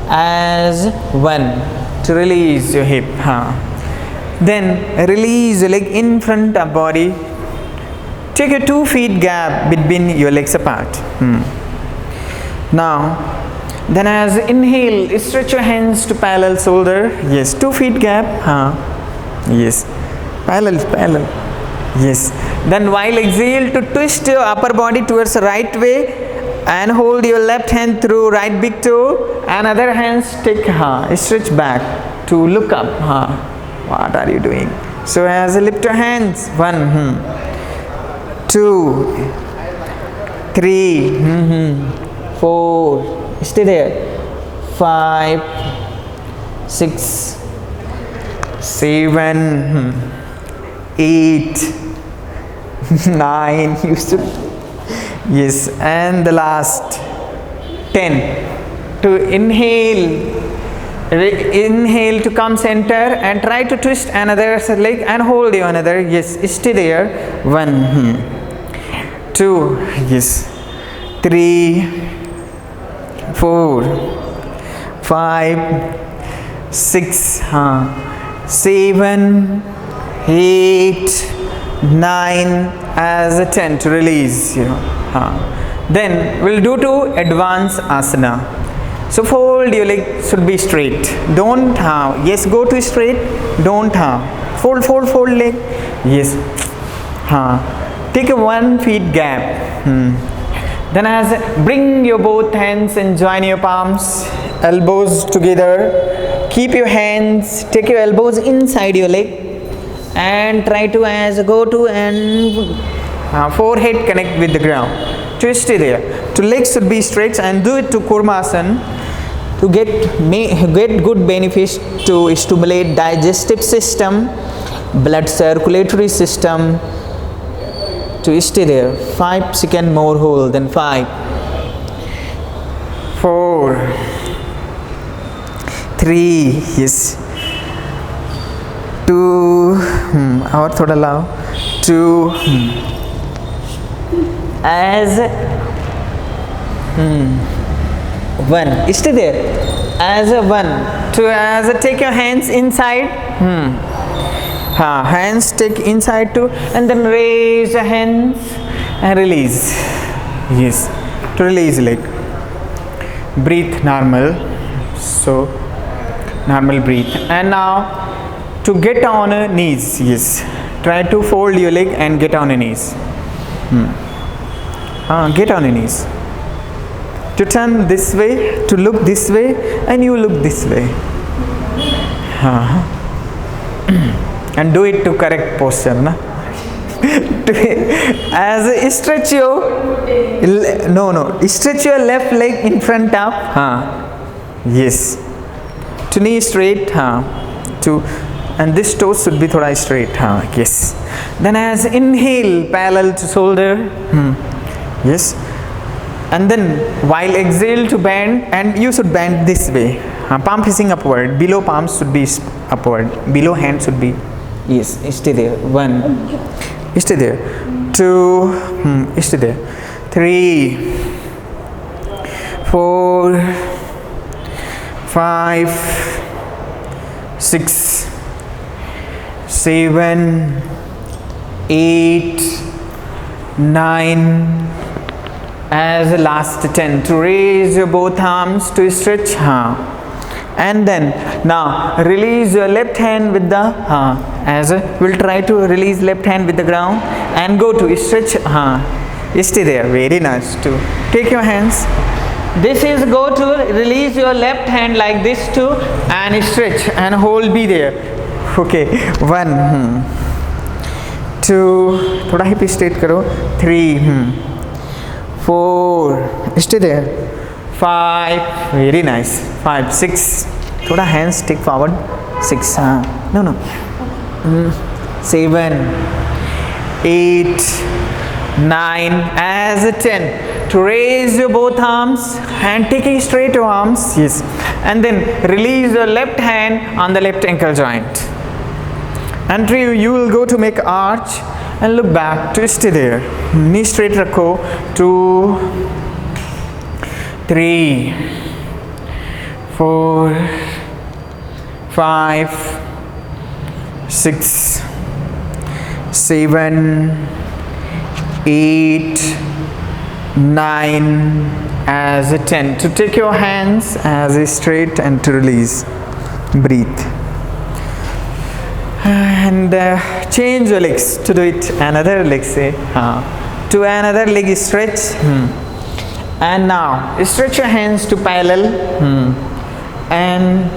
as 1 to release your hip. Then release your leg in front of body. Take a 2 feet gap between your legs apart. Now, then as inhale, stretch your hands to parallel shoulder. Yes, 2 feet gap. Yes, parallel. Yes. Then while exhale, to twist your upper body towards the right way and hold your left hand through right big toe and other hand stretch back to look up. What are you doing? So as lift your hands. 1, 2, 3, 4. Stay there. 5, 6, 7, 8, 9. You should. Yes, and the last 10. To inhale to come center and try to twist another leg and hold you another. Yes, stay there. 1, 2, yes, 3, 4, 5, 6, 7, 8, 9, as a 10 to release. Then we'll do to advanced asana. So fold your leg should be straight. Don't yes, go to straight. Don't fold leg. Yes. Take a 1 feet gap. Then as bring your both hands and join your palms, elbows together. Keep your hands, take your elbows inside your leg and try to go to and forehead connect with the ground. Twist it there. To legs should be straight and do it to Kurmasana to get good benefits to stimulate digestive system, blood circulatory system. To stay there. 5 seconds more hold. Then 5, 4, 3, yes, 2, और थोड़ा लाओ, 2, as 1. Stay there. As a 1. Take your hands inside. Hands take inside too, and then raise your hands and release. Yes, to release leg. Breathe normal. So normal breathe. And now to get on your knees. Yes, try to fold your leg and get on your knees. Get on your knees. To turn this way, to look this way, and you look this way. And do it to correct posture. As stretch your stretch your left leg in front of. Yes. To knee straight. And this toe should be thoda straight. Yes. Then as inhale, parallel to shoulder. Yes. And then while exhale to bend, and you should bend this way. Palm facing upward. Below palms should be upward. Below hand should be. Yes. Stay there. 1. Stay there. 2. Stay there. 3, 4, 5, 6, 7, 8, 9. As the last 10. To raise your both arms to stretch. And then now release your left hand with the we'll try to release left hand with the ground and go to stretch. Stay there. Very nice. To take your hands. This is go to release your left hand like this too and stretch and hold. Be there. Okay. 1, 2. थोड़ा hip straight करो. 3, 4. Stay there. 5. Very nice. 5, 6. थोड़ा hands take forward. 6. No. 7, 8, 9. As a 10. To raise your both arms and taking straight your arms. Yes. And then release your left hand on the left ankle joint. And you will go to make arch and look back to stay there. Knee straight rakho. 2, 3, 4, 5, 6, 7, 8, 9 as a 10. To take your hands as a straight and to release. Breathe. And change your legs to do it. Another leg, say. To another leg stretch. And now stretch your hands to parallel. And